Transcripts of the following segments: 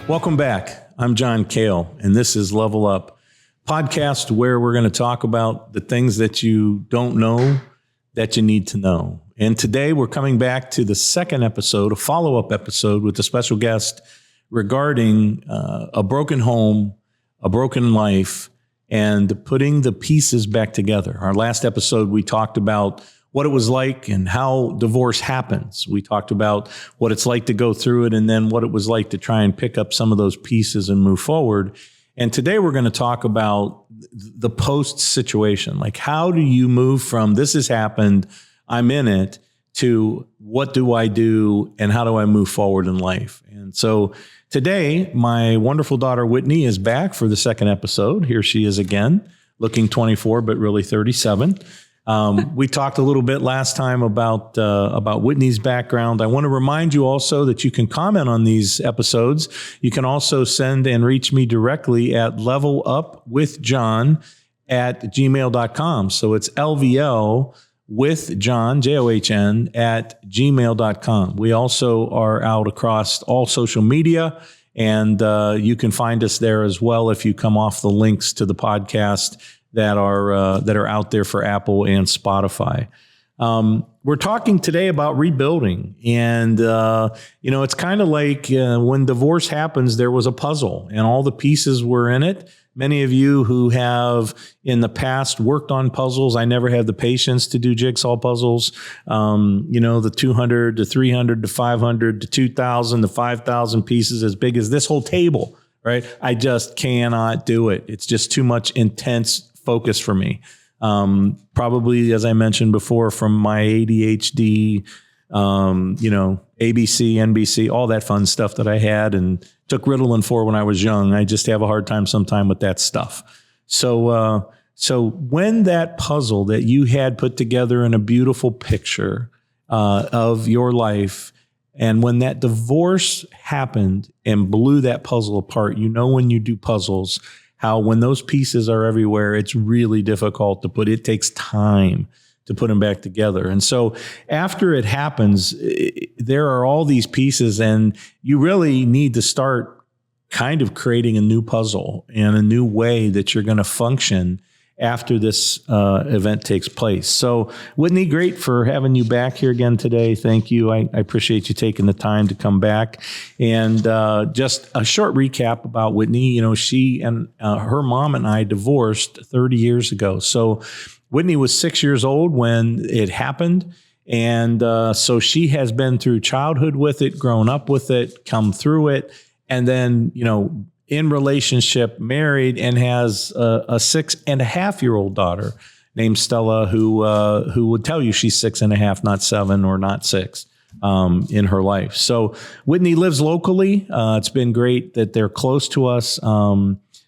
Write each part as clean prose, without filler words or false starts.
Welcome back. I'm John Cale, and this is Level Up, podcast where we're going to talk about the things that you don't know that you need to know. And today we're coming back to the second episode, a follow-up episode with a special guest regarding a broken home, a broken life, and putting the pieces back together. Our last episode, we talked about what it was like and how divorce happens. We talked about what it's like to go through it and then what it was like to try and pick up some of those pieces and move forward. And today we're going to talk about the post situation. Like, how do you move from this has happened, I'm in it, to what do I do and how do I move forward in life? And so today, my wonderful daughter, Whitney, is back for the second episode. Here she is again, looking 24, but really 37. We talked a little bit last time about Whitney's background. I want to remind you also that you can comment on these episodes. You can also send and reach me directly at levelupwithjohn@gmail.com. So it's LVL with John, JOHN, @gmail.com. We also are out across all social media, and you can find us there as well if you come off the links to the podcast that are out there for Apple and Spotify. We're talking today about rebuilding, and it's kind of like when divorce happens, there was a puzzle, and all the pieces were in it. Many of you who have in the past worked on puzzles, I never had the patience to do jigsaw puzzles. The 200 to 300 to 500 to 2,000 to 5,000 pieces as big as this whole table, right? I just cannot do it. It's just too much intense focus for me. Probably, as I mentioned before, from my ADHD, ABC, NBC, all that fun stuff that I had and took Ritalin for when I was young. I just have a hard time sometime with that stuff. So when that puzzle that you had put together in a beautiful picture of your life, and when that divorce happened and blew that puzzle apart, when you do puzzles, how when those pieces are everywhere, it's really difficult to put. It takes time to put them back together. And so after it happens, there are all these pieces, and you really need to start kind of creating a new puzzle and a new way that you're going to function after this event takes place. So Whitney, great for having you back here again today. Thank you. I appreciate you taking the time to come back. And just a short recap about Whitney. She and her mom and I divorced 30 years ago. So Whitney was 6 years old when it happened. And so she has been through childhood with it, grown up with it, come through it. And then, in relationship, married, and has a 6.5-year-old daughter named Stella, who would tell you she's 6.5, not 7 or not 6 in her life. So Whitney lives locally. It's been great that they're close to us.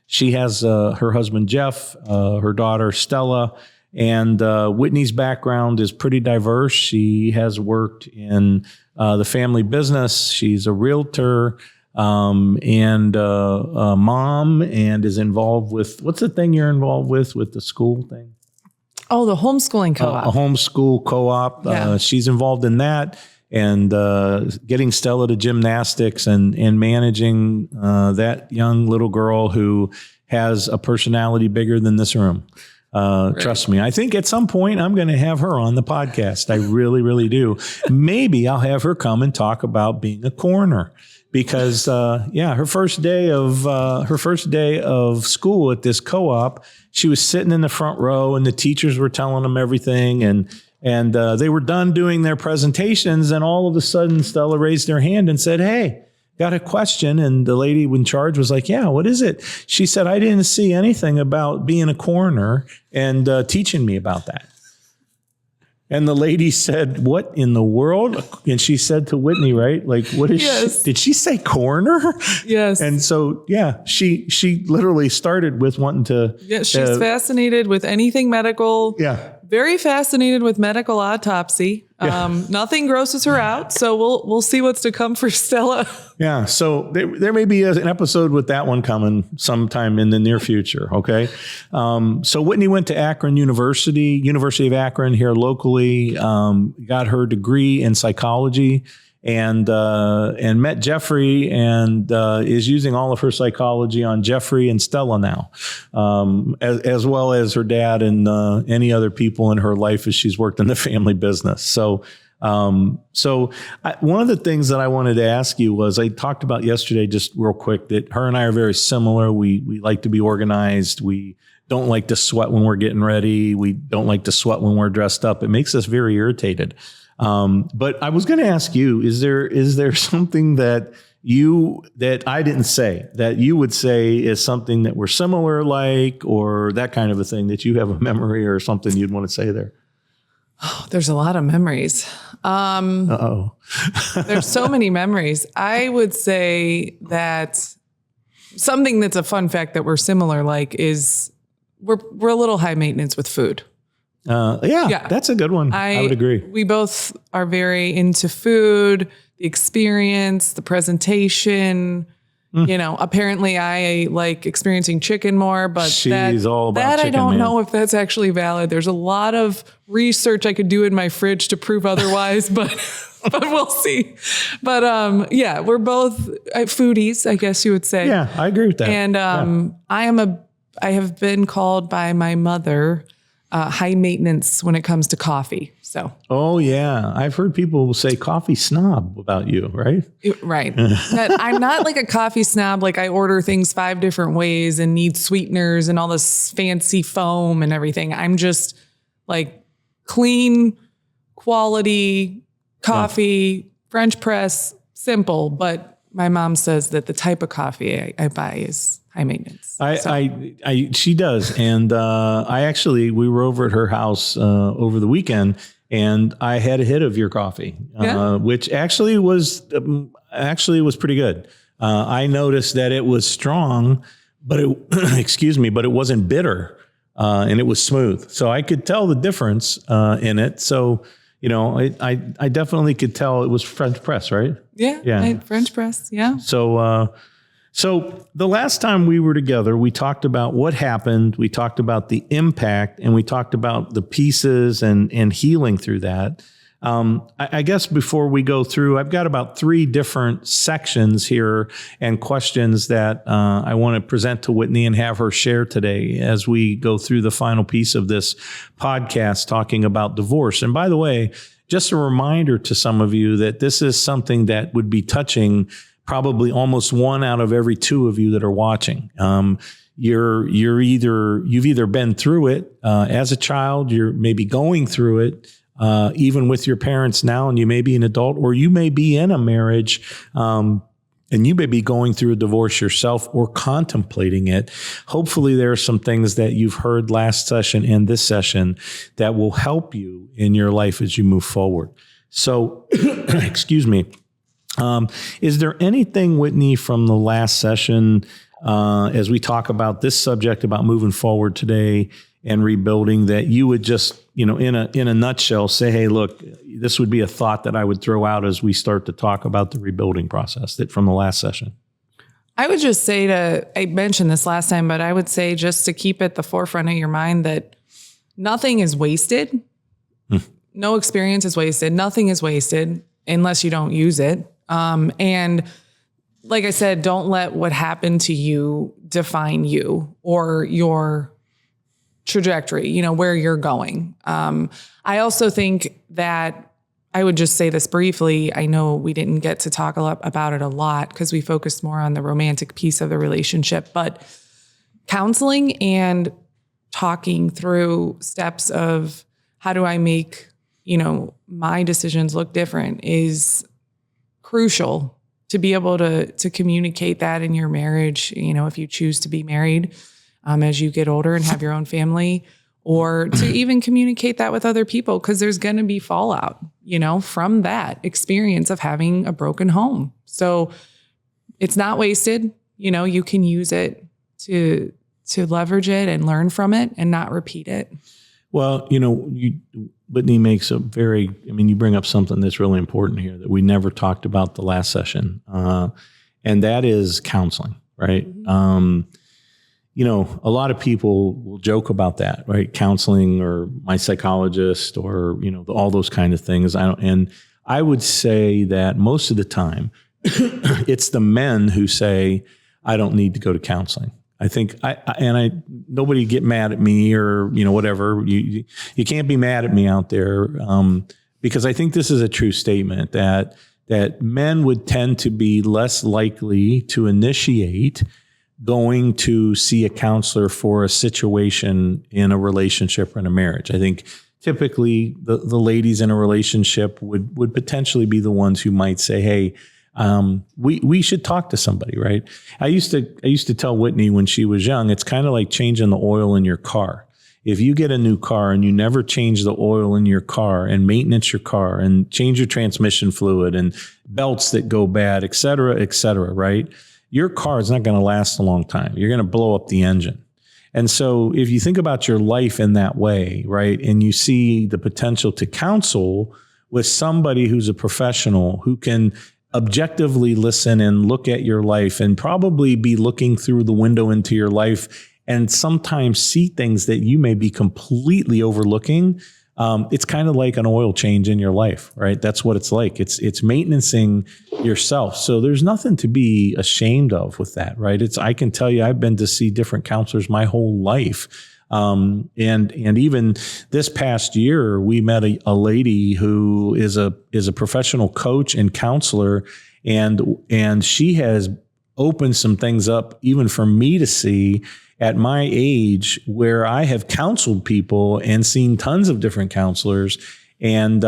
She has her husband, Jeff, her daughter, Stella, and Whitney's background is pretty diverse. She has worked in the family business. She's a realtor. And a mom, and is involved with, what's the thing you're involved with the school thing? Oh, the homeschooling co-op. A homeschool co-op. Yeah. She's involved in that, and getting Stella to gymnastics and managing that young little girl who has a personality bigger than this room. Trust me. I think at some point I'm going to have her on the podcast. I really, really do. Maybe I'll have her come and talk about being a coroner. Because her first day of school at this co-op, she was sitting in the front row, and the teachers were telling them everything, and they were done doing their presentations, and all of a sudden Stella raised her hand and said, "Hey, got a question." And the lady in charge was like, "Yeah, what is it?" She said, "I didn't see anything about being a coroner and teaching me about that." And the lady said, "What in the world?" And she said to Whitney, right? Like, what is she? Did she say coroner? Yes. And so, she literally started with wanting to. Yeah, she's fascinated with anything medical. Yeah. Very fascinated with medical autopsy. Nothing grosses her out. So we'll see what's to come for Stella. Yeah. So there may be an episode with that one coming sometime in the near future. Okay. So Whitney went to Akron University of Akron here locally, got her degree in psychology. and met Jeffrey, and is using all of her psychology on Jeffrey and Stella now, as well as her dad and any other people in her life as she's worked in the family business. So one of the things that I wanted to ask you was, I talked about yesterday, just real quick, that her and I are very similar. We like to be organized. We don't like to sweat when we're getting ready. We don't like to sweat when we're dressed up. It makes us very irritated. But I was going to ask you, is there something that I didn't say that you would say is something that we're similar, like, or that kind of a thing, that you have a memory or something you'd want to say there? Oh, there's a lot of memories. There's so many memories. I would say that something that's a fun fact that we're similar, like, is we're a little high maintenance with food. Yeah, that's a good one. I would agree. We both are very into food, the experience, the presentation. Apparently I like experiencing chicken more, but she's all about chicken, I don't man. know if that's actually valid. There's a lot of research I could do in my fridge to prove otherwise, but we'll see. But we're both foodies, I guess you would say. Yeah, I agree with that. And I have been called by my mother high maintenance when it comes to coffee. So. Oh yeah, I've heard people say coffee snob about you, right? Right. I'm not like a coffee snob. Like, I order things 5 different ways and need sweeteners and all this fancy foam and everything. I'm just like clean, quality coffee, French press, simple. But my mom says that the type of coffee I buy is high maintenance. She does. And we were over at her house over the weekend, and I had a hit of your coffee, which actually was pretty good. I noticed that it was strong, but it wasn't bitter, and it was smooth. So I could tell the difference in it. So, I definitely could tell it was French press, right? Yeah. French press. Yeah. So the last time we were together, we talked about what happened. We talked about the impact, and we talked about the pieces and healing through that. I guess before we go through, I've got about 3 different sections here and questions that I want to present to Whitney and have her share today as we go through the final piece of this podcast talking about divorce. And by the way, just a reminder to some of you that this is something that would be touching probably almost 1 out of every 2 of you that are watching. You've either been through it as a child, you're maybe going through it even with your parents now, and you may be an adult, or you may be in a marriage and you may be going through a divorce yourself or contemplating it. Hopefully there are some things that you've heard last session and this session that will help you in your life as you move forward. So, excuse me. Is there anything, Whitney, from the last session, as we talk about this subject about moving forward today and rebuilding, that you would just, in a nutshell, say, hey, look, this would be a thought that I would throw out as we start to talk about the rebuilding process that from the last session? I would just say I mentioned this last time, but I would say just to keep at the forefront of your mind that nothing is wasted. No experience is wasted. Nothing is wasted unless you don't use it. And like I said, don't let what happened to you define you or your trajectory, where you're going. I also think that I would just say this briefly. I know we didn't get to talk about it a lot because we focused more on the romantic piece of the relationship, but counseling and talking through steps of how do I make, my decisions look different is crucial to be able to communicate that in your marriage, if you choose to be married as you get older and have your own family, or to even communicate that with other people, because there's going to be fallout, from that experience of having a broken home. So it's not wasted. You can use it to leverage it and learn from it and not repeat it. Well, Whitney makes you bring up something that's really important here that we never talked about the last session. And that is counseling, right? Mm-hmm. A lot of people will joke about that, right? Counseling or my psychologist or, all those kind of things. I I would say that most of the time it's the men who say, I don't need to go to counseling. I think nobody get mad at me or, whatever. You can't be mad at me out there. Because I think this is a true statement that men would tend to be less likely to initiate going to see a counselor for a situation in a relationship or in a marriage. I think typically the ladies in a relationship would potentially be the ones who might say, hey, we should talk to somebody, right? I used to tell Whitney when she was young, it's kind of like changing the oil in your car. If you get a new car and you never change the oil in your car and maintenance your car and change your transmission fluid and belts that go bad, et cetera, right? Your car is not going to last a long time. You're going to blow up the engine. And so if you think about your life in that way, right, and you see the potential to counsel with somebody who's a professional who can objectively listen and look at your life and probably be looking through the window into your life and sometimes see things that you may be completely overlooking, it's kind of like an oil change in your life, right? That's what it's like. It's maintaining yourself. So there's nothing to be ashamed of with that, right? I can tell you, I've been to see different counselors my whole life. And even this past year, we met a lady who is a professional coach and counselor, and she has opened some things up even for me to see at my age, where I have counseled people and seen tons of different counselors. And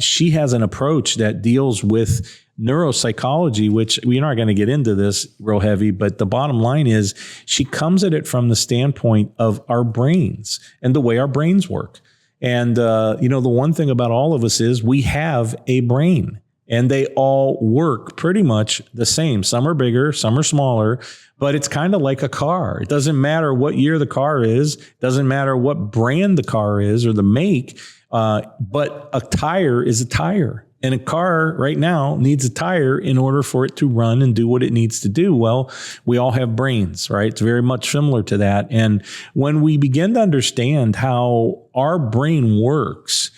she has an approach that deals with neuropsychology, which we're not going to get into this real heavy, but the bottom line is she comes at it from the standpoint of our brains and the way our brains work. And, the one thing about all of us is we have a brain and they all work pretty much the same. Some are bigger, some are smaller, but it's kind of like a car. It doesn't matter what year the car is, doesn't matter what brand the car is or the make, but a tire is a tire. And a car right now needs a tire in order for it to run and do what it needs to do. Well, we all have brains, right? It's very much similar to that. And when we begin to understand how our brain works,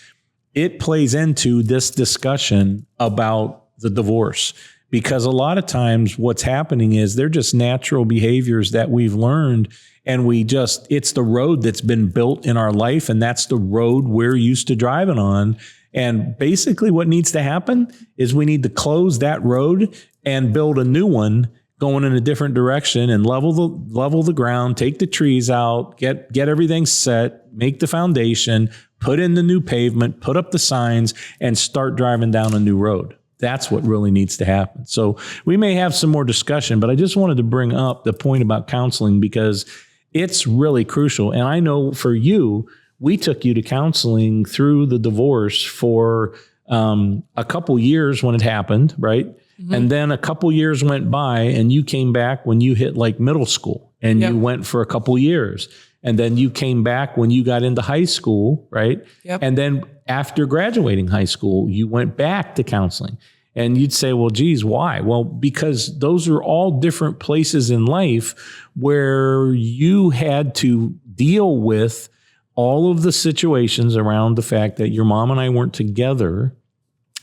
it plays into this discussion about the divorce. Because a lot of times what's happening is they're just natural behaviors that we've learned, and it's the road that's been built in our life, and that's the road we're used to driving on. And basically what needs to happen is we need to close that road and build a new one going in a different direction and level the ground, take the trees out, get everything set, make the foundation, put in the new pavement, put up the signs, and start driving down a new road. That's what really needs to happen. So we may have some more discussion, but I just wanted to bring up the point about counseling because it's really crucial. And I know for you, we took you to counseling through the divorce for a couple years when it happened, right? Mm-hmm. And then a couple years went by and you came back when you hit like middle school and you went for a couple years. And then you came back when you got into high school, right? Yep. And then after graduating high school, you went back to counseling. And you'd say, well, geez, why? Well, because those are all different places in life where you had to deal with all of the situations around the fact that your mom and I weren't together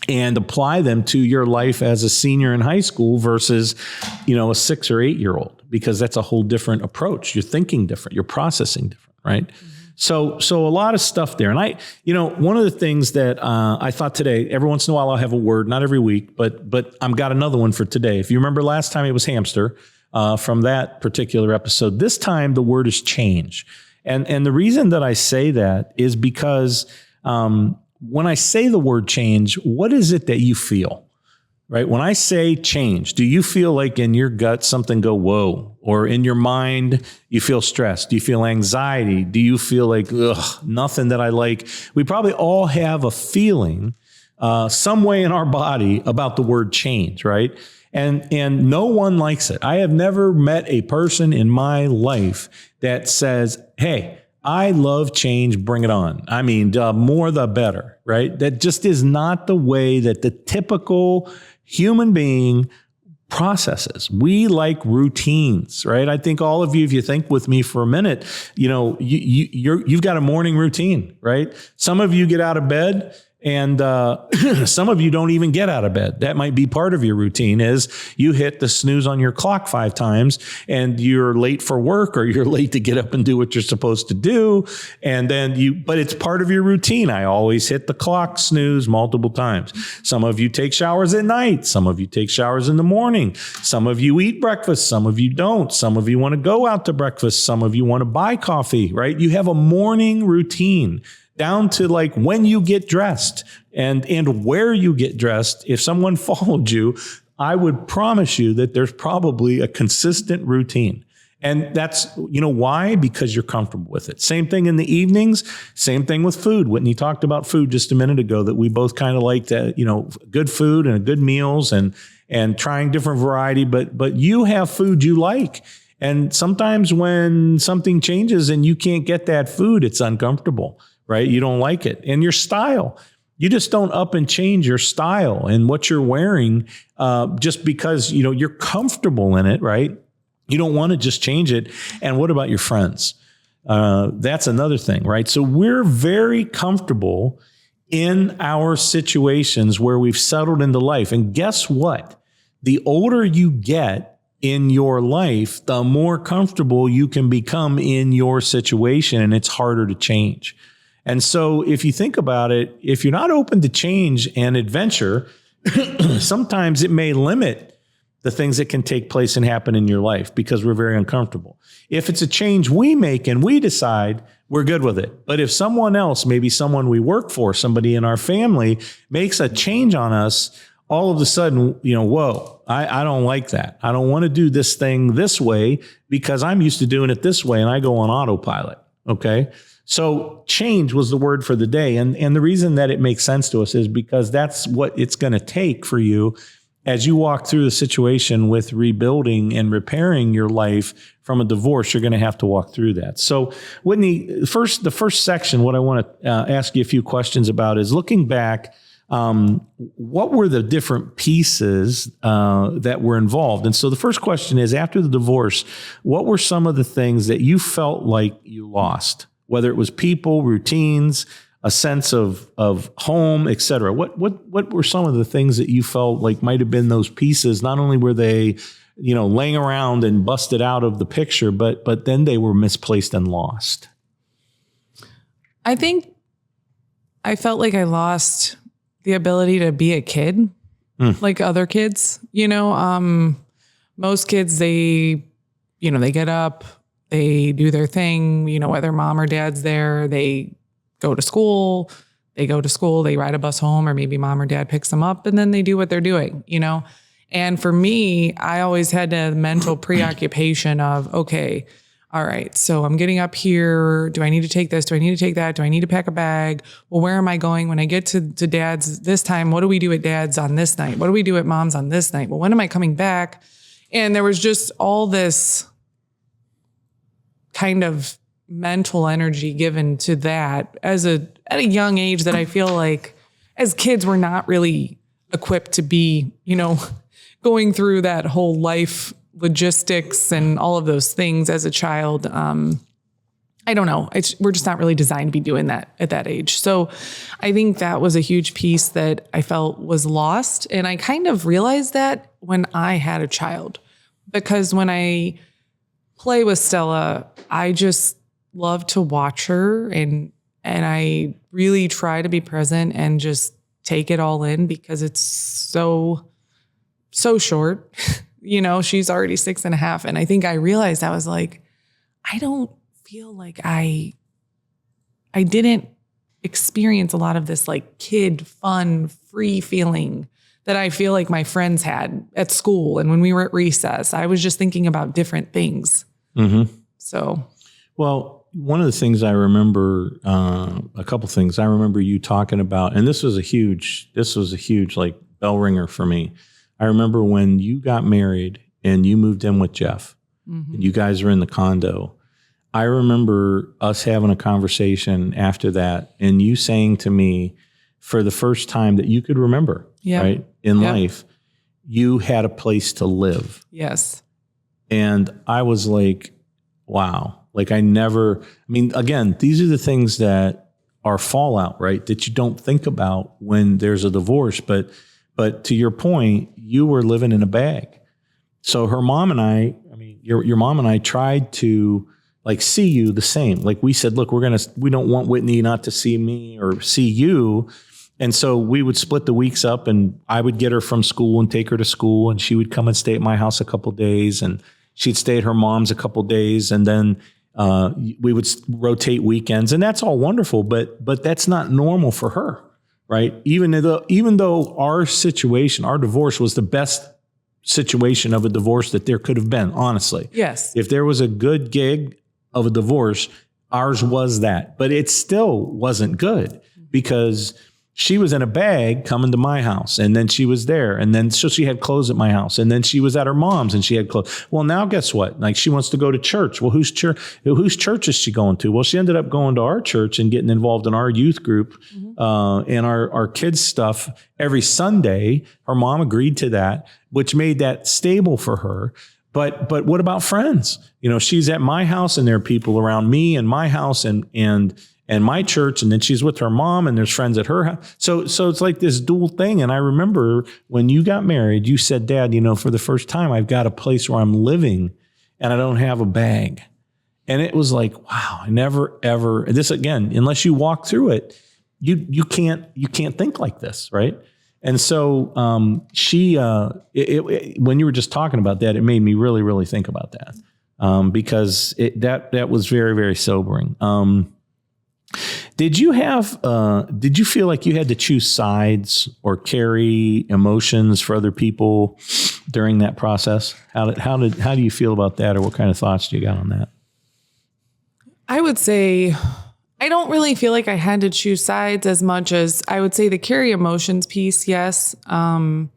and apply them to your life as a senior in high school versus, a 6 or 8 year old, because that's a whole different approach. You're thinking different, you're processing different, right? Mm-hmm. So a lot of stuff there. And one of the things that I thought today, every once in a while I'll have a word, not every week, but I've got another one for today. If you remember last time it was hamster from that particular episode. This time the word is change. And the reason that I say that is because when I say the word change, what is it that you feel? Right? When I say change, do you feel like in your gut something go, whoa? Or in your mind, you feel stressed? Do you feel anxiety? Do you feel like, nothing that I like? We probably all have a feeling some way in our body about the word change, right? And no one likes it. I have never met a person in my life that says, hey, I love change, bring it on. I mean, more the better, right? That just is not the way that the typical human being processes. We like routines, right? I think all of you, if you think with me for a minute, you've got a morning routine, right? Some of you get out of bed And some of you don't even get out of bed. That might be part of your routine is you hit the snooze on your clock 5 times and you're late for work or you're late to get up and do what you're supposed to do. And then but it's part of your routine. I always hit the clock snooze multiple times. Some of you take showers at night. Some of you take showers in the morning. Some of you eat breakfast. Some of you don't. Some of you want to go out to breakfast. Some of you want to buy coffee, right? You have a morning routine down to like when you get dressed and where you get dressed. If someone followed you, I would promise you that there's probably a consistent routine. And that's, why? Because you're comfortable with it. Same thing in the evenings, same thing with food. Whitney talked about food just a minute ago, that we both kind of like to, good food and good meals and trying different variety, but you have food you like. And sometimes when something changes and you can't get that food, it's uncomfortable. Right? You don't like it. And your style, you just don't up and change your style and what you're wearing just because, you're comfortable in it, right? You don't want to just change it. And what about your friends? That's another thing, right? So we're very comfortable in our situations where we've settled into life. And guess what? The older you get in your life, the more comfortable you can become in your situation, and it's harder to change. And so if you think about it, if you're not open to change and adventure, sometimes it may limit the things that can take place and happen in your life because we're very uncomfortable. If it's a change we make and we decide, we're good with it. But if someone else, maybe someone we work for, somebody in our family, makes a change on us, all of a sudden, whoa, I don't like that. I don't want to do this thing this way because I'm used to doing it this way and I go on autopilot. Okay. So change was the word for the day. And the reason that it makes sense to us is because that's what it's going to take for you as you walk through the situation with rebuilding and repairing your life from a divorce. You're going to have to walk through that. So Whitney, the first section, what I want to ask you a few questions about is looking back, what were the different pieces that were involved? And so the first question is, after the divorce, what were some of the things that you felt like you lost? Whether it was people, routines, a sense of home, et cetera. What were some of the things that you felt like might have been those pieces? Not only were they, laying around and busted out of the picture, but then they were misplaced and lost. I think I felt like I lost the ability to be a kid, like other kids. Most kids, they get up, they do their thing, whether mom or dad's there, they go to school, they ride a bus home, or maybe mom or dad picks them up, and then they do what they're doing, And for me, I always had a mental preoccupation of, okay, all right, so I'm getting up here. Do I need to take this? Do I need to take that? Do I need to pack a bag? Well, where am I going when I get to dad's this time? What do we do at dad's on this night? What do we do at mom's on this night? Well, when am I coming back? And there was just all this kind of mental energy given to that at a young age that I feel like as kids we're not really equipped to be, going through that whole life logistics and all of those things as a child. I don't know. We're just not really designed to be doing that at that age. So I think that was a huge piece that I felt was lost. And I kind of realized that when I had a child, because when I play with Stella, I just love to watch her and I really try to be present and just take it all in because it's so short. She's already 6.5. And I think I realized I was like, I don't feel like I didn't experience a lot of this like kid fun, free feeling that I feel like my friends had at school. And when we were at recess, I was just thinking about different things. Mm-hmm. So, well, one of the things I remember, a couple things I remember you talking about, and this was a huge like bell ringer for me. I remember when you got married and you moved in with Jeff, and you guys were in the condo. I remember us having a conversation after that and you saying to me for the first time that you could remember, right, in life, you had a place to live. Yes. And I was like, wow. Like again, these are the things that are fallout, right? That you don't think about when there's a divorce. But to your point, you were living in a bag. So her mom and I mean, your mom and I tried to like see you the same. Like we said, look, we don't want Whitney not to see me or see you. And so we would split the weeks up, and I would get her from school and take her to school, and she would come and stay at my house a couple of days, and she'd stay at her mom's a couple of days, and then we would rotate weekends, and that's all wonderful, but that's not normal for her, right? Even though our situation, our divorce was the best situation of a divorce that there could have been, honestly. Yes. If there was a good gig of a divorce, ours was that, but it still wasn't good because she was in a bag coming to my house, and then she was there, and then so she had clothes at my house, and then she was at her mom's and she had clothes. Well, now guess what? Like she wants to go to church. Well, whose church is she going to? Well, she ended up going to our church and getting involved in our youth group and our kids stuff every Sunday. Her mom agreed to that, which made that stable for her. But what about friends? You know, she's at my house and there are people around me and my house and my church, and then she's with her mom and there's friends at her house. So it's like this dual thing. And I remember when you got married, you said, Dad, you know, for the first time, I've got a place where I'm living and I don't have a bag. And it was like, wow, I never, ever, this again, unless you walk through it, you can't think like this, right? And so when you were just talking about that, it made me really, really think about that because that was very, very sobering. Did you feel like you had to choose sides or carry emotions for other people during that process? How do you feel about that, or what kind of thoughts do you got on that? I would say I don't really feel like I had to choose sides as much as I would say the carry emotions piece. Yes. I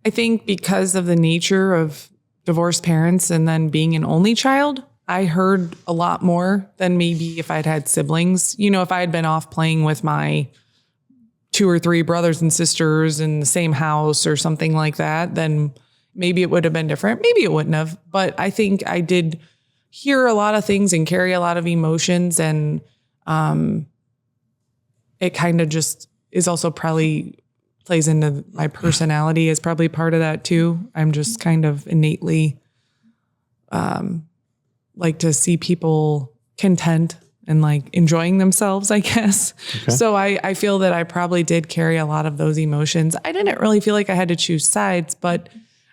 think because of the nature of divorced parents and then being an only child, I heard a lot more than maybe if I'd had siblings. You know, if I had been off playing with my 2 or 3 brothers and sisters in the same house or something like that, then maybe it would have been different. Maybe it wouldn't have. But I think I did hear a lot of things and carry a lot of emotions. And it kind of just is also probably plays into my personality is probably part of that too. I'm just kind of innately like to see people content and like enjoying themselves, I guess. Okay. So I feel that I probably did carry a lot of those emotions. I didn't really feel like I had to choose sides, but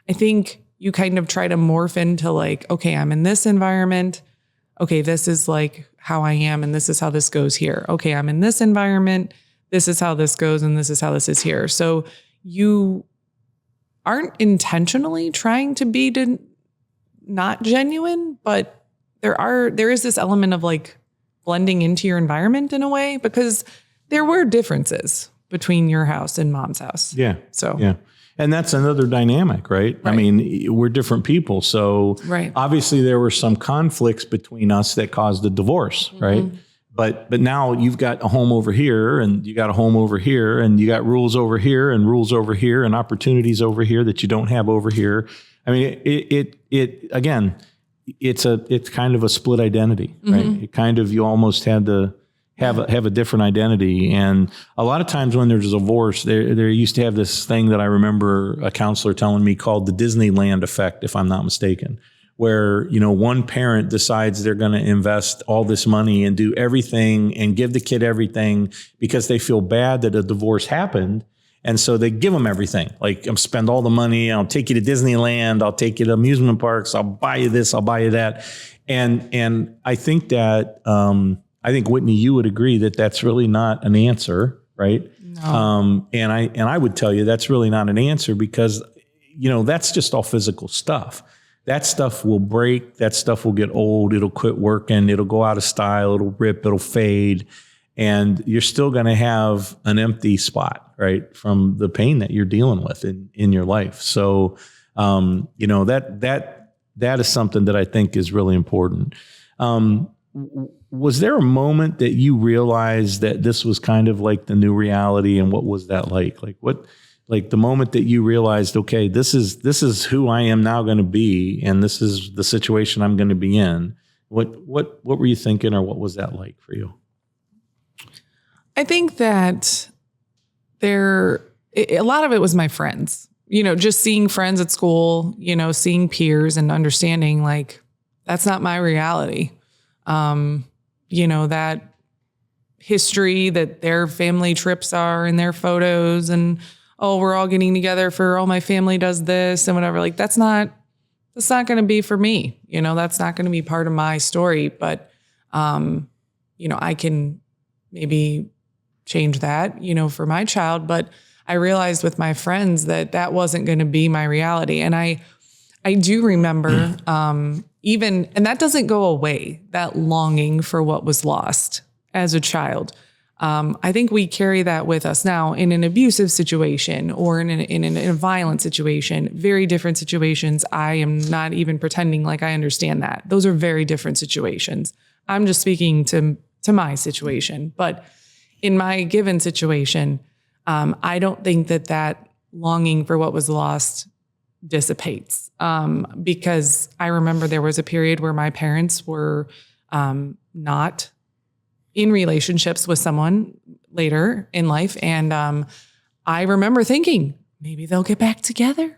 I think you kind of try to morph into like, okay, I'm in this environment. Okay, this is like how I am and this is how this goes here. Okay, I'm in this environment. This is how this goes and this is how this is here. So you aren't intentionally trying to be not genuine, but there is this element of like blending into your environment in a way because there were differences between your house and mom's house. Yeah. So, yeah. And that's another dynamic, right? I mean, we're different people. So obviously there were some conflicts between us that caused the divorce, right? But now you've got a home over here and you got a home over here and you got rules over here and rules over here and opportunities over here that you don't have over here. I mean, it again, it's kind of a split identity, right? It kind of, you almost had to have a different identity. And a lot of times when there's a divorce, there used to have this thing that I remember a counselor telling me called the Disneyland effect, if I'm not mistaken, where, you know, one parent decides they're going to invest all this money and do everything and give the kid everything because they feel bad that a divorce happened. And so they give them everything. Like, I'm spend all the money. I'll take you to Disneyland. I'll take you to amusement parks. I'll buy you this. I'll buy you that. And I think that, I think Whitney, you would agree that that's really not an answer, right? No. And I would tell you that's really not an answer because, you know, that's just all physical stuff. That stuff will break. That stuff will get old. It'll quit working. It'll go out of style. It'll rip. It'll fade. And you're still going to have an empty spot, right, from the pain that you're dealing with in your life. So, you know, that is something that I think is really important. Was there a moment that you realized that this was kind of like the new reality, and what was that like? Like the moment that you realized, okay, this is who I am now going to be, and this is the situation I'm going to be in. What were you thinking, or what was that like for you? I think that a lot of it was my friends, just seeing friends at school, seeing peers and understanding like, that's not my reality. That history that their family trips are in their photos and, oh, we're all getting together for, oh, my family does this and whatever. Like, that's not going to be for me. That's not going to be part of my story. But, I can maybe change that, for my child. But I realized with my friends that wasn't going to be my reality. And I do remember, and that doesn't go away, that longing for what was lost as a child. I think we carry that with us now in an abusive situation or in a violent situation, very different situations. I am not even pretending like I understand that. Those are very different situations. I'm just speaking to my situation. But in my given situation, I don't think that longing for what was lost dissipates. Because I remember there was a period where my parents were not in relationships with someone later in life. And I remember thinking, maybe they'll get back together.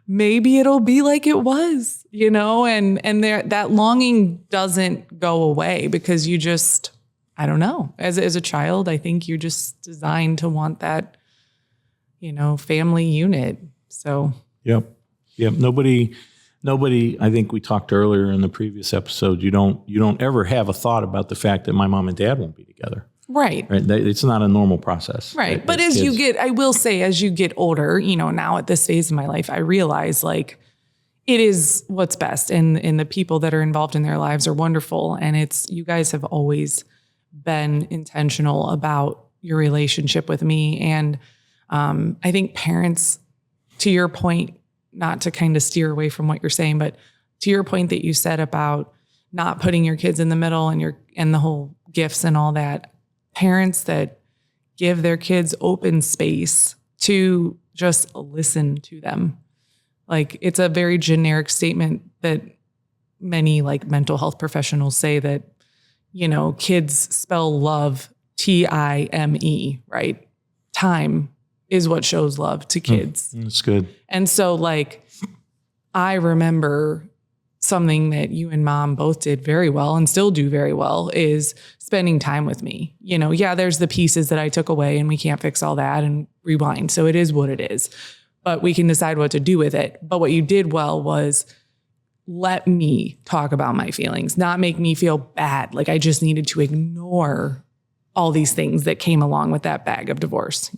Maybe it'll be like it was, and that longing doesn't go away because you just, I don't know. As a child, I think you're just designed to want that, family unit. So. Yep. Nobody, I think we talked earlier in the previous episode, you don't ever have a thought about the fact that my mom and dad won't be together. Right. It's not a normal process. Right. But as you get older, now at this phase of my life, I realize like it is what's best. And the people that are involved in their lives are wonderful. And you guys have always been intentional about your relationship with me. And I think parents, to your point, not to kind of steer away from what you're saying, but to your point that you said about not putting your kids in the middle and the whole gifts and all that, parents that give their kids open space to just listen to them. Like, it's a very generic statement that many like mental health professionals say that, kids spell love Time, right? Time is what shows love to kids. That's good. And so like, I remember something that you and mom both did very well and still do very well is spending time with me. There's the pieces that I took away and we can't fix all that and rewind. So it is what it is, but we can decide what to do with it. But what you did well was let me talk about my feelings, not make me feel bad. Like I just needed to ignore all these things that came along with that bag of divorce,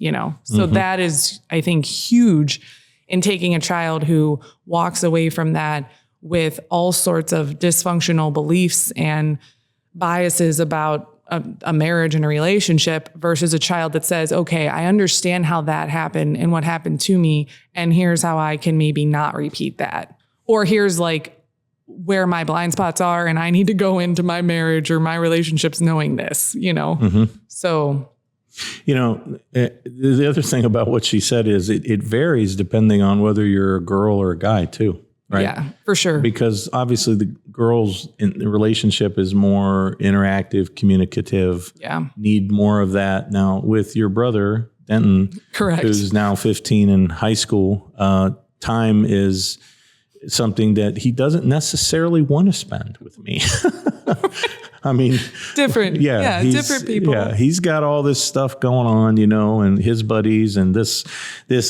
So that is, I think, huge in taking a child who walks away from that with all sorts of dysfunctional beliefs and biases about a marriage and a relationship versus a child that says, okay, I understand how that happened and what happened to me. And here's how I can maybe not repeat that. Or here's like where my blind spots are and I need to go into my marriage or my relationships knowing this, So, the other thing about what she said is it varies depending on whether you're a girl or a guy too, right? Yeah, for sure. Because obviously the girls in the relationship is more interactive, communicative, need more of that. Now with your brother, Denton, correct, who's now 15 in high school, time is something that he doesn't necessarily want to spend with me. I mean, different. Yeah, different people. Yeah, he's got all this stuff going on, and his buddies and this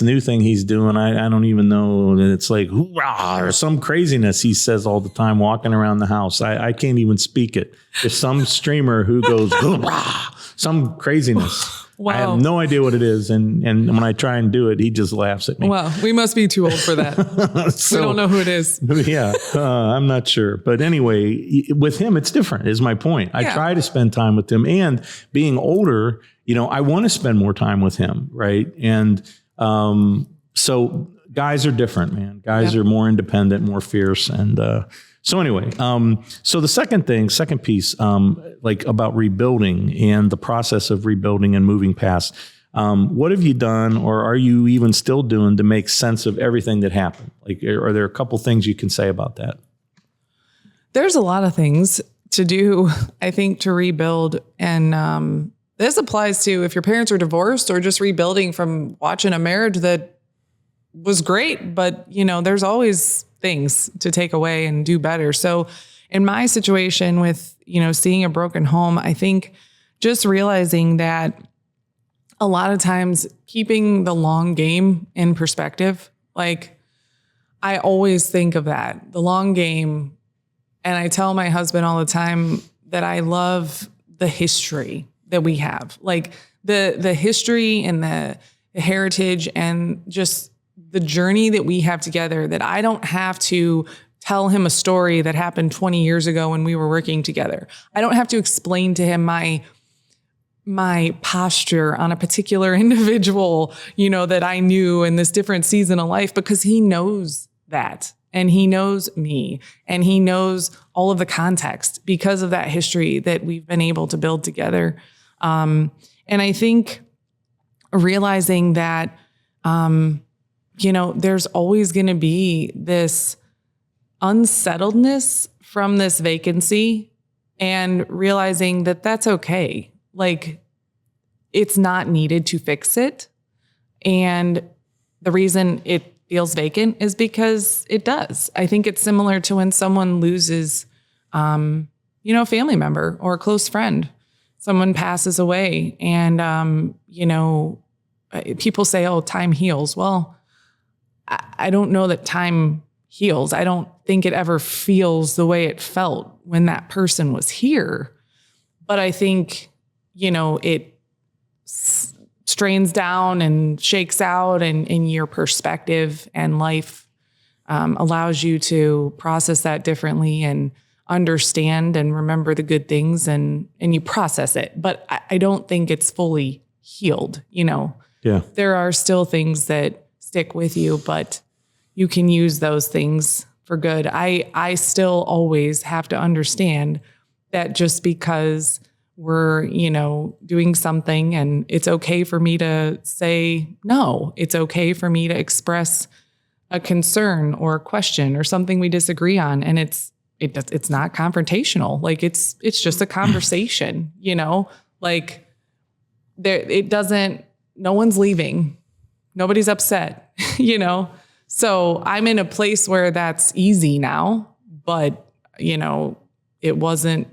new thing he's doing. I don't even know. It's like hoorah or some craziness he says all the time walking around the house. I can't even speak it. There's some streamer who goes hoorah, some craziness. Wow. I have no idea what it is. And when I try and do it, he just laughs at me. Well, we must be too old for that. We don't know who it is. Yeah, I'm not sure. But anyway, with him, it's different is my point. I try to spend time with him. And being older, I want to spend more time with him, right? And so guys are different, man. Guys are more independent, more fierce. And so anyway, so the second piece, like about rebuilding and the process of rebuilding and moving past, what have you done or are you even still doing to make sense of everything that happened? Like, are there a couple things you can say about that? There's a lot of things to do, I think, to rebuild. And this applies to if your parents are divorced or just rebuilding from watching a marriage that was great, but there's always things to take away and do better. So in my situation with, seeing a broken home, I think just realizing that a lot of times keeping the long game in perspective, like I always think of that, the long game. And I tell my husband all the time that I love the history that we have, like the history and the heritage and just the journey that we have together, that I don't have to tell him a story that happened 20 years ago when we were working together. I don't have to explain to him my posture on a particular individual, that I knew in this different season of life, because he knows that. And he knows me, and he knows all of the context because of that history that we've been able to build together. And I think realizing that, there's always going to be this unsettledness from this vacancy, and realizing that that's okay. Like, it's not needed to fix it. And the reason it feels vacant is because it does. I think it's similar to when someone loses, a family member or a close friend. Someone passes away, and, people say, oh, time heals. Well, I don't know that time heals. I don't think it ever feels the way it felt when that person was here. But I think, it strains down and shakes out, and in your perspective, and life allows you to process that differently and understand and remember the good things, and you process it. But I don't think it's fully healed. Yeah. There are still things that stick with you, but you can use those things for good. I still always have to understand that just because we're, doing something, and it's okay for me to say no, it's okay for me to express a concern or a question or something we disagree on. And it's not confrontational. Like it's just a conversation, like no one's leaving. Nobody's upset, So I'm in a place where that's easy now, but it wasn't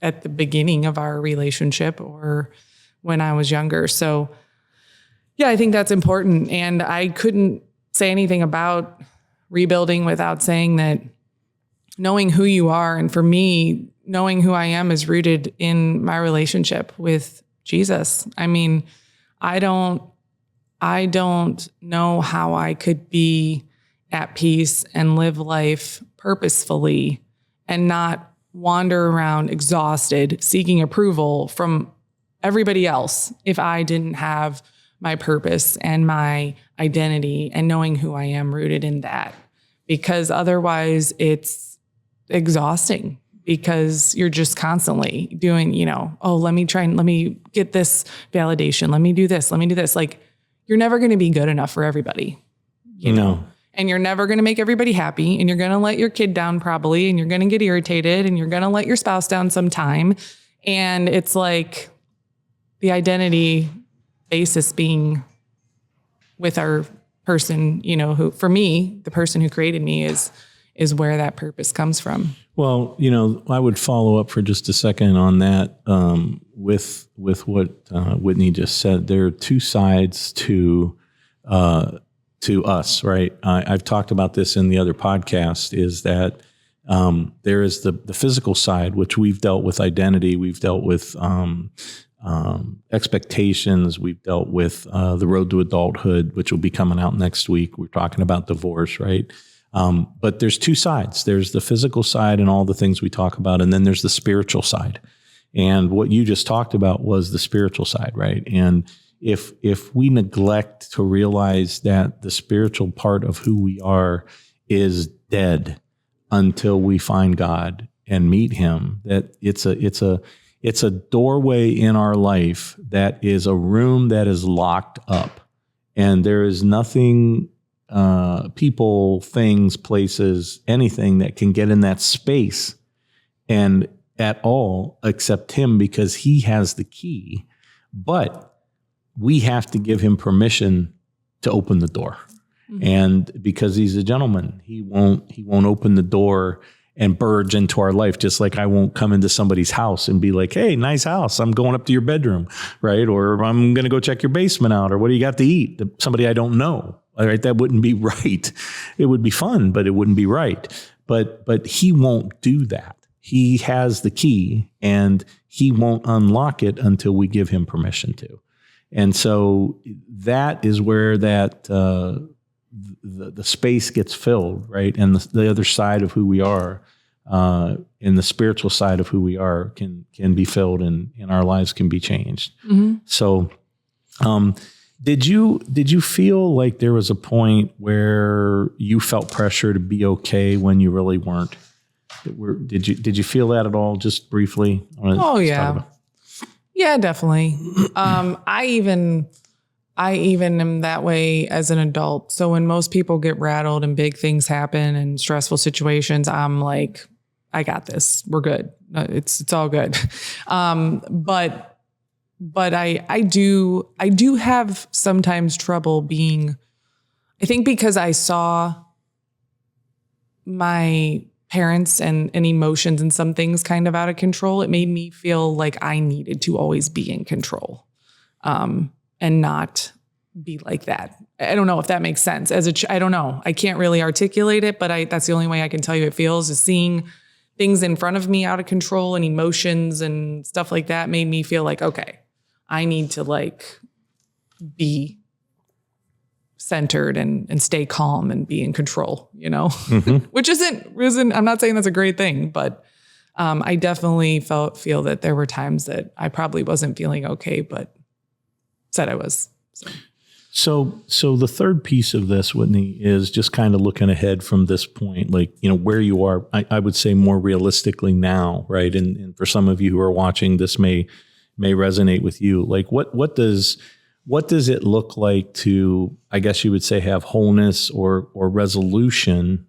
at the beginning of our relationship or when I was younger. So yeah, I think that's important. And I couldn't say anything about rebuilding without saying that knowing who you are, and for me, knowing who I am is rooted in my relationship with Jesus. I mean, I don't know how I could be at peace and live life purposefully and not wander around exhausted, seeking approval from everybody else if I didn't have my purpose and my identity and knowing who I am rooted in that. Because otherwise it's exhausting, because you're just constantly doing, let me get this validation. Let me do this. Like, you're never going to be good enough for everybody, and you're never going to make everybody happy, and you're going to let your kid down probably, and you're going to get irritated, and you're going to let your spouse down sometime. And it's like the identity basis being with our person, who, for me, the person who created me is where that purpose comes from. Well, I would follow up for just a second on that with what Whitney just said. There are two sides to us, right? I've talked about this in the other podcast, is that there is the physical side, which we've dealt with identity, we've dealt with expectations, we've dealt with the road to adulthood, which will be coming out next week. We're talking about divorce, right? But there's two sides. There's the physical side and all the things we talk about, and then there's the spiritual side. And what you just talked about was the spiritual side, right? And if we neglect to realize that the spiritual part of who we are is dead until we find God and meet Him, that it's a doorway in our life that is a room that is locked up, and there is nothing, people, things, places, anything that can get in that space and at all except Him, because He has the key. but we have to give him permission to open the door. And because he's a gentleman, he won't open the door and barge into our life, just like I won't come into somebody's house and be like, hey, nice house, I'm going up to your bedroom, right? Or I'm going to go check your basement out, or what do you got to eat? Somebody I don't know, right? That wouldn't be right. It would be fun, but it wouldn't be right. But he won't do that. He has the key, and he won't unlock it until we give him permission to. And so that is where that the space gets filled, right? And the other side of who we are, and the spiritual side of who we are can be filled, and our lives can be changed. Mm-hmm. So did you feel like there was a point where you felt pressure to be okay when you really weren't? Did you feel that at all, just briefly? Oh, yeah. Yeah, definitely. I even am that way as an adult. So when most people get rattled and big things happen and stressful situations, I'm like, I got this. We're good. It's all good. But I do have sometimes trouble being, I think because I saw my parents and emotions and some things kind of out of control, it made me feel like I needed to always be in control. And not be like that. I don't know if that makes sense. I don't know. I can't really articulate it, but that's the only way I can tell you it feels, is seeing things in front of me out of control and emotions and stuff like that made me feel like, okay, I need to like be centered and stay calm and be in control, mm-hmm. Which isn't, I'm not saying that's a great thing, but I definitely feel that there were times that I probably wasn't feeling okay, but said I was. So the third piece of this, Whitney, is just kind of looking ahead from this point, like, where you are, I would say more realistically now, right? And for some of you who are watching, this may resonate with you. Like what does it look like to, I guess you would say, have wholeness or resolution?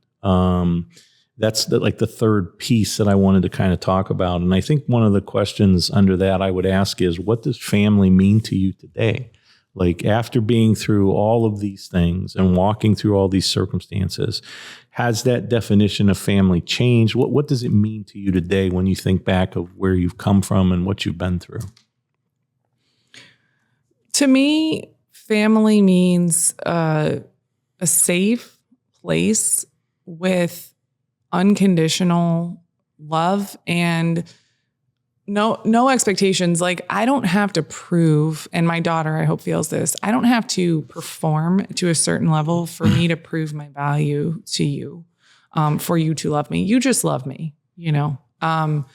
That's the third piece that I wanted to kind of talk about. And I think one of the questions under that I would ask is, what does family mean to you today? Like, after being through all of these things and walking through all these circumstances, has that definition of family changed? What does it mean to you today when you think back of where you've come from and what you've been through? To me, family means a safe place with unconditional love and no expectations. Like, I don't have to prove, and my daughter, I hope, feels this. I don't have to perform to a certain level for me to prove my value to you, for you to love me. You just love me, And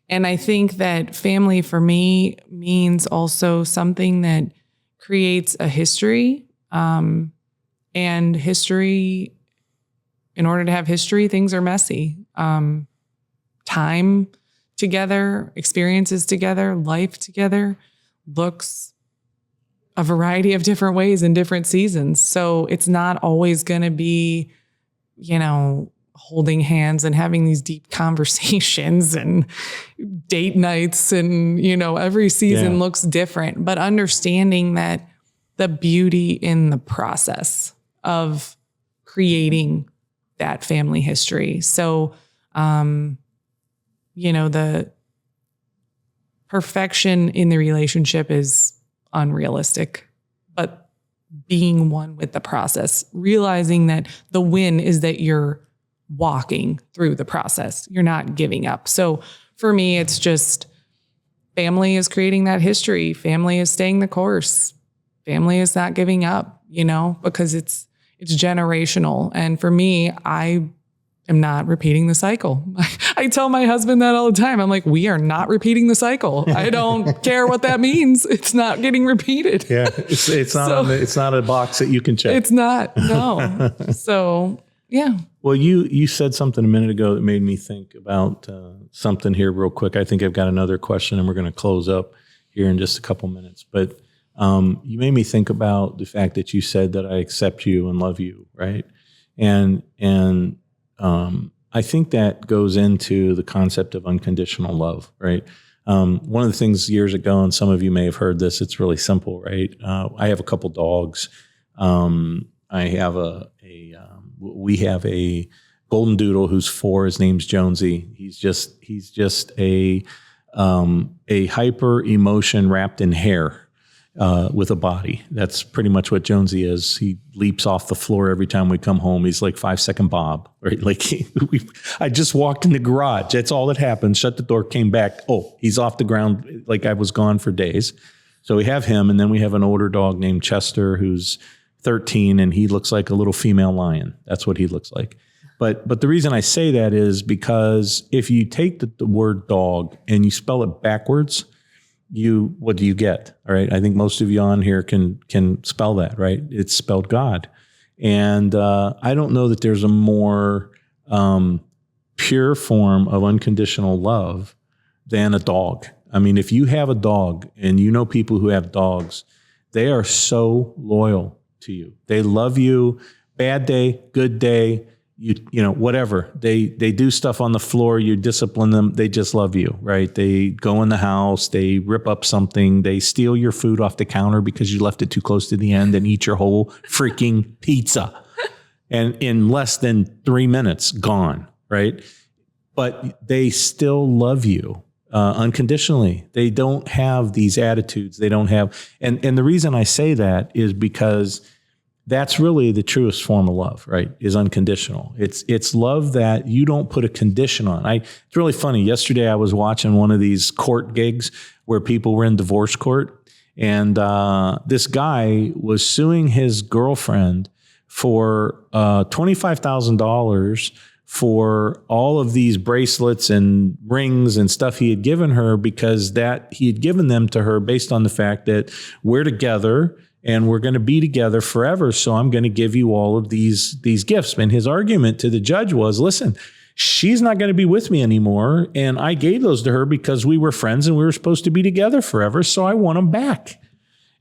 I think that family for me means also something that creates a history, and history, in order to have history, things are messy. Time together, experiences together, life together looks a variety of different ways in different seasons. So it's not always going to be, holding hands and having these deep conversations and date nights and, every season looks different, but understanding that the beauty in the process of creating that family history. So, the perfection in the relationship is unrealistic, but being one with the process, realizing that the win is that you're walking through the process. You're not giving up. So for me, it's just family is creating that history. Family is staying the course. Family is not giving up, because it's generational. And for me, I am not repeating the cycle. I tell my husband that all the time. I'm like, we are not repeating the cycle. I don't care what that means. It's not getting repeated. Yeah. It's not it's not a box that you can check. It's not. No. So yeah. Well, you said something a minute ago that made me think about something here real quick. I think I've got another question and we're going to close up here in just a couple minutes, but you made me think about the fact that you said that I accept you and love you. Right. And I think that goes into the concept of unconditional love, right? One of the things years ago, and some of you may have heard this, it's really simple, right? I have a couple dogs. We have a golden doodle who's 4. His name's Jonesy. He's just a hyper emotion wrapped in hair. With a body. That's pretty much what Jonesy is. He leaps off the floor every time we come home. He's like 5-second Bob, right? Like I just walked in the garage. That's all that happened. Shut the door, came back. Oh, he's off the ground. Like I was gone for days. So we have him. And then we have an older dog named Chester, who's 13, and he looks like a little female lion. That's what he looks like. But the reason I say that is because if you take the word dog and you spell it backwards, what do you get? All right. I think most of you on here can spell that, right? It's spelled God. And I don't know that there's a more pure form of unconditional love than a dog. I mean, if you have a dog and you know people who have dogs, they are so loyal to you. They love you. Bad day, good day. You know, whatever. They do stuff on the floor, you discipline them, they just love you, right? They go in the house, they rip up something, they steal your food off the counter because you left it too close to the end and eat your whole freaking pizza. And in less than 3 minutes, gone, right? But they still love you unconditionally. They don't have these attitudes. They don't have, and the reason I say that is because that's really the truest form of love, right? Is unconditional. It's love that you don't put a condition on. It's really funny. Yesterday I was watching one of these court gigs where people were in divorce court, and this guy was suing his girlfriend for $25,000 for all of these bracelets and rings and stuff he had given her, because that he had given them to her based on the fact that we're together and we're going to be together forever. So I'm going to give you all of these gifts. And his argument to the judge was, listen, she's not going to be with me anymore. And I gave those to her because we were friends and we were supposed to be together forever. So I want them back.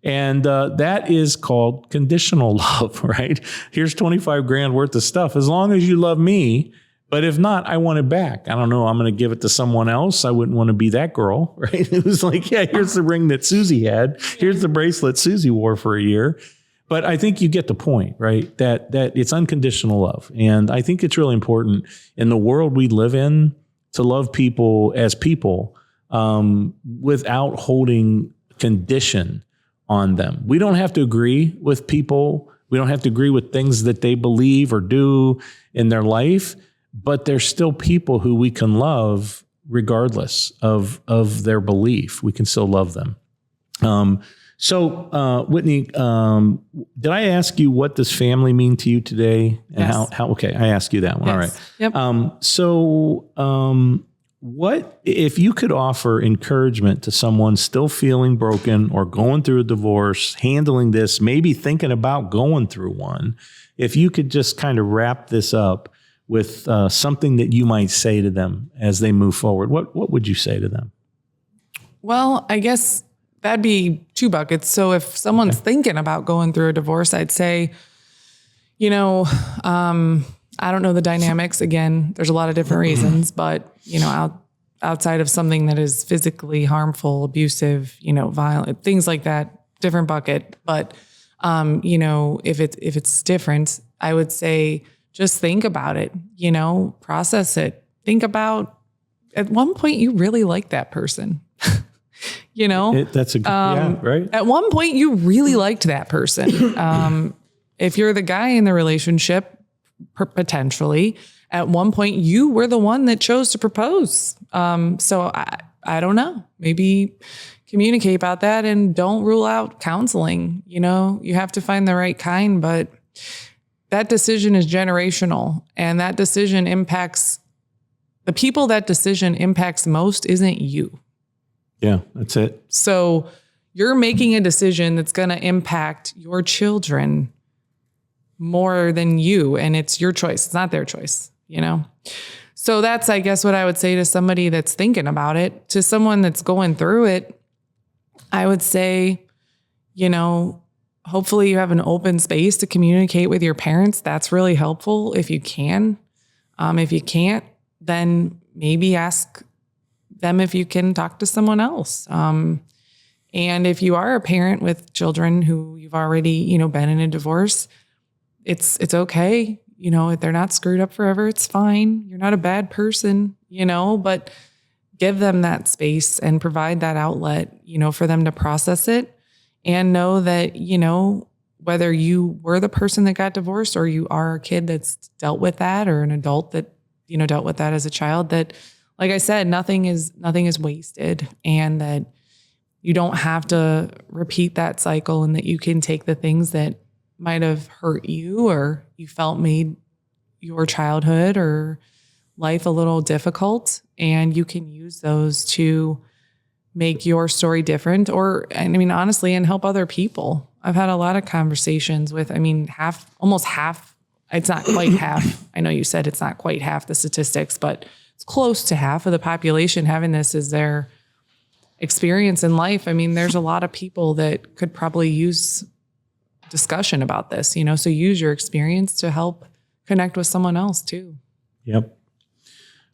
And that is called conditional love, right? Here's 25 grand worth of stuff. As long as you love me, but if not, I want it back. I don't know. I'm going to give it to someone else. I wouldn't want to be that girl, right? It was like, yeah, here's the ring that Susie had. Here's the bracelet Susie wore for a year. But I think you get the point, right? That it's unconditional love. And I think it's really important in the world we live in to love people as people without holding condition on them. We don't have to agree with people. We don't have to agree with things that they believe or do in their life. But there's still people who we can love regardless of their belief. We can still love them. So Whitney, did I ask you what does family mean to you today? And yes. how? Okay, I asked you that one. Yes. All right. Yep. What if you could offer encouragement to someone still feeling broken or going through a divorce, handling this, maybe thinking about going through one? If you could just kind of wrap this up with something that you might say to them as they move forward, what would you say to them? Well, I guess that'd be 2 buckets. So if someone's thinking about going through a divorce, I'd say, I don't know the dynamics. Again, there's a lot of different reasons, but, outside of something that is physically harmful, abusive, violent, things like that, different bucket. But, if it's different, I would say, just think about it, process it. Think about at one point you really liked that person, That's a good, right? At one point you really liked that person. If you're the guy in the relationship, potentially, at one point you were the one that chose to propose. So I don't know, maybe communicate about that and don't rule out counseling. You have to find the right kind, but that decision is generational, and that decision impacts the people that decision impacts most isn't you. Yeah, that's it. So you're making a decision that's going to impact your children more than you, and it's your choice. It's not their choice, So that's, I guess, what I would say to somebody that's thinking about it. To someone that's going through it, I would say, hopefully you have an open space to communicate with your parents. That's really helpful if you can. If you can't, then maybe ask them if you can talk to someone else. And if you are a parent with children who you've already, been in a divorce, it's okay. They're not screwed up forever. It's fine. You're not a bad person, but give them that space and provide that outlet, for them to process it and know that, whether you were the person that got divorced or you are a kid that's dealt with that or an adult that, dealt with that as a child, that, like I said, nothing is wasted, and that you don't have to repeat that cycle, and that you can take the things that might have hurt you or you felt made your childhood or life a little difficult, and you can use those to make your story different honestly, and help other people. I've had a lot of conversations with, almost half, it's not quite half. I know you said it's not quite half the statistics, but it's close to half of the population having this as their experience in life. There's a lot of people that could probably use discussion about this, so use your experience to help connect with someone else too. Yep.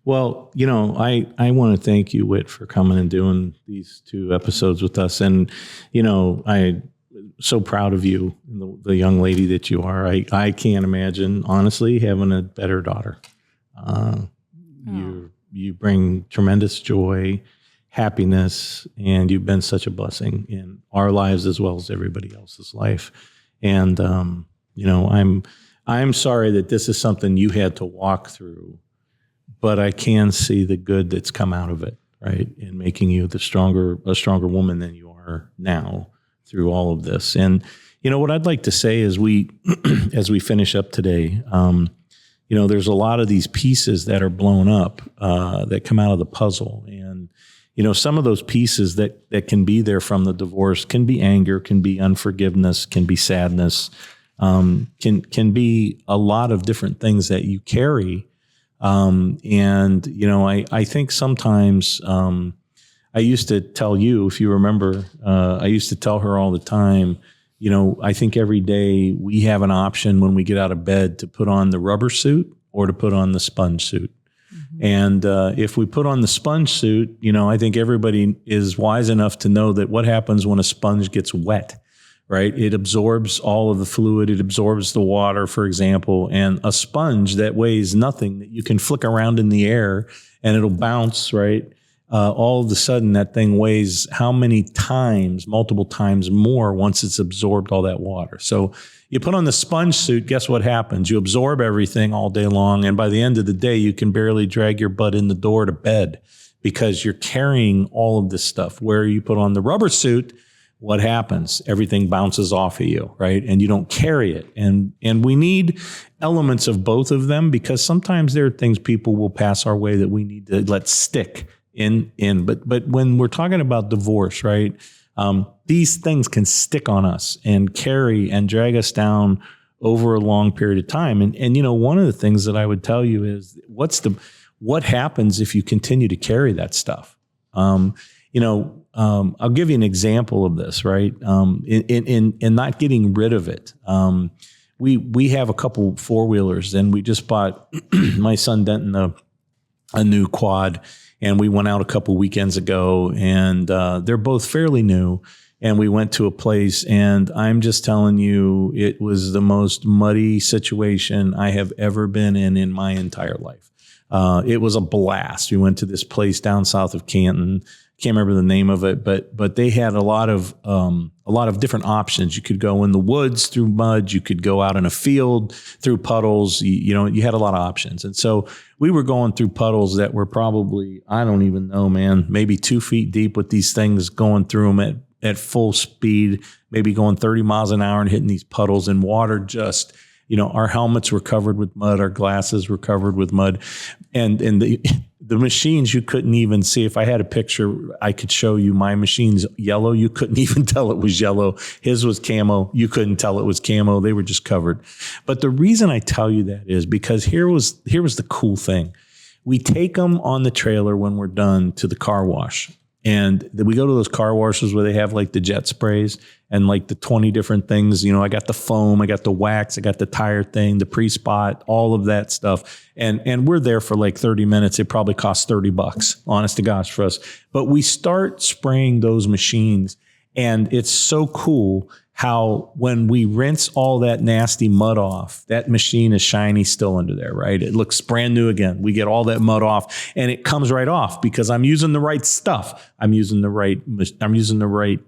Well, I want to thank you, Whit, for coming and doing these 2 episodes with us. And, I'm so proud of you, the young lady that you are. I can't imagine, honestly, having a better daughter. You bring tremendous joy, happiness, and you've been such a blessing in our lives as well as everybody else's life. And, I'm sorry that this is something you had to walk through, but I can see the good that's come out of it, right? In making you a stronger woman than you are now through all of this. And, what I'd like to say is as we finish up today, there's a lot of these pieces that are blown up, that come out of the puzzle. And, some of those pieces that can be there from the divorce can be anger, can be unforgiveness, can be sadness, can be a lot of different things that you carry. I think sometimes, I used to tell you, if you remember, I used to tell her all the time, I think every day we have an option when we get out of bed to put on the rubber suit or to put on the sponge suit. Mm-hmm. And if we put on the sponge suit, I think everybody is wise enough to know that what happens when a sponge gets wet, right? It absorbs all of the fluid. It absorbs the water, for example, and a sponge that weighs nothing, that you can flick around in the air and it'll bounce, right? All of a sudden that thing weighs how many times, multiple times more once it's absorbed all that water. So you put on the sponge suit, guess what happens? You absorb everything all day long. And by the end of the day, you can barely drag your butt in the door to bed because you're carrying all of this stuff. Where you put on the rubber suit, what happens? Everything bounces off of you, right? And you don't carry it. And we need elements of both of them, because sometimes there are things people will pass our way that we need to let stick in. But when we're talking about divorce, right? These things can stick on us and carry and drag us down over a long period of time. And one of the things that I would tell you is what happens if you continue to carry that stuff? I'll give you an example of this, right? In not getting rid of it. We have a couple 4-wheelers, and we just bought my son Denton a new quad, and we went out a couple weekends ago, and they're both fairly new. And we went to a place, and I'm just telling you, it was the most muddy situation I have ever been in my entire life. It was a blast. We went to this place down south of Canton. Can't remember the name of it, but they had a lot of different options. You could go in the woods through mud. You could go out in a field through puddles. You had a lot of options. And so we were going through puddles that were probably, I don't even know, man, maybe 2 feet deep, with these things going through them at full speed, maybe going 30 miles an hour and hitting these puddles, and water just, our helmets were covered with mud. Our glasses were covered with mud. And the machines, you couldn't even see. If I had a picture, I could show you my machine's yellow. You couldn't even tell it was yellow. His was camo. You couldn't tell it was camo. They were just covered. But the reason I tell you that is because here was the cool thing. We take them on the trailer when we're done to the car wash. And we go to those car washes where they have like the jet sprays and like the 20 different things. You know, I got the foam, I got the wax, I got the tire thing, the pre-spot, all of that stuff. And we're there for like 30 minutes. It probably costs $30, honest to gosh, for us. But we start spraying those machines, and it's so cool how when we rinse all that nasty mud off, that machine is shiny still under there, right? It looks brand new again. We get all that mud off, and it comes right off because I'm using the right stuff. I'm using the right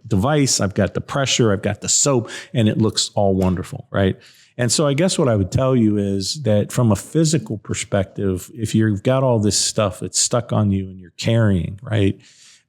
device. I've got the pressure, I've got the soap, and it looks all wonderful, right? And so I guess what I would tell you is that from a physical perspective, if you've got all this stuff that's stuck on you and you're carrying, right?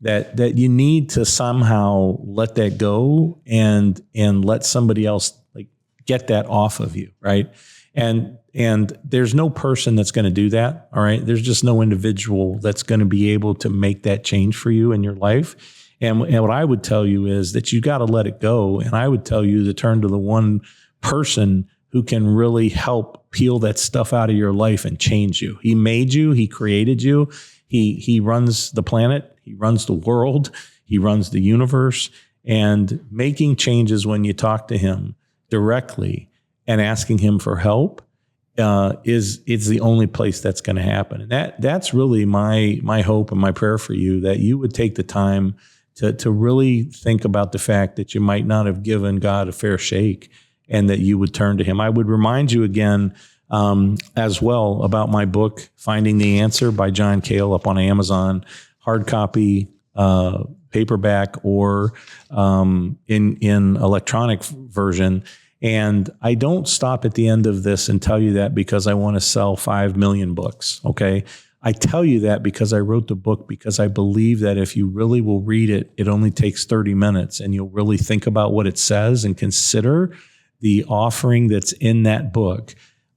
That you need to somehow let that go and let somebody else like get that off of you, right? And there's no person that's going to do that, all right? There's just no individual that's going to be able to make that change for you in your life. And what I would tell you is that you got to let it go. And I would tell you to turn to the one person who can really help peel that stuff out of your life and change you. He made you, he created you. He runs the planet, he runs the world, he runs the universe, and making changes when you talk to him directly and asking him for help is the only place that's going to happen. And that's really my hope and my prayer for you, that you would take the time to really think about the fact that you might not have given God a fair shake, and that you would turn to him. I would remind you again as well about my book, Finding the Answer by John Cale, up on Amazon, hard copy, paperback, or in electronic version. And I don't stop at the end of this and tell you that because I want to sell 5 million books, okay? I tell you that because I wrote the book, because I believe that if you really will read it, it only takes 30 minutes, and you'll really think about what it says and consider the offering that's in that book.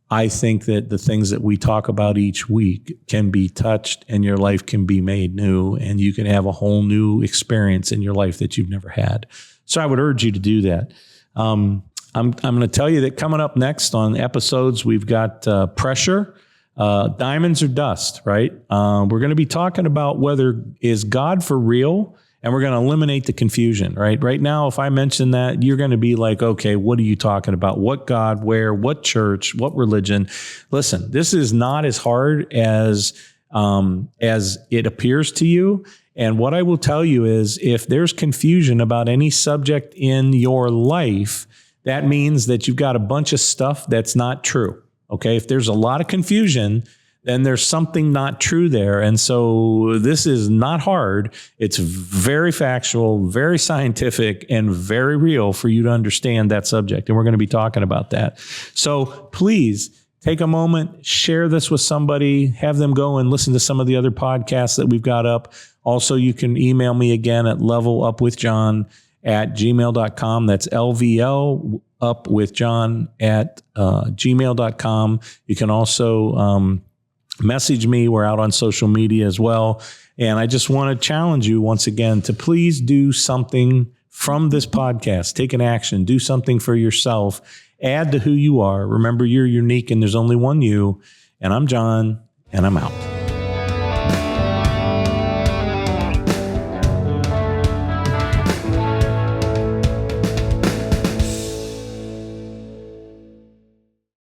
I think that the things that we talk about each week can be touched, and your life can be made new, and you can have a whole new experience in your life that you've never had. So I would urge you to do that. I'm going to tell you that coming up next on episodes, we've got pressure, diamonds or dust, right? We're going to be talking about whether is God for real, and we're going to eliminate the confusion, right? Right now, if I mention that, you're going to be like, okay, what are you talking about? What God, where, what church, what religion? Listen, this is not as hard as it appears to you. And what I will tell you is, if there's confusion about any subject in your life, that means that you've got a bunch of stuff that's not true. Okay. If there's a lot of confusion, then there's something not true there. And so this is not hard. It's very factual, very scientific, and very real for you to understand that subject. And we're going to be talking about that. So please take a moment, share this with somebody, have them go and listen to some of the other podcasts that we've got up. Also, you can email me again at levelupwithjohn@gmail.com. That's LVL upwithjohn@gmail.com. You can also message me. We're out on social media as well. And I just want to challenge you once again to please do something from this podcast. Take an action. Do something for yourself. Add to who you are. Remember, you're unique and there's only one you. And I'm John, and I'm out.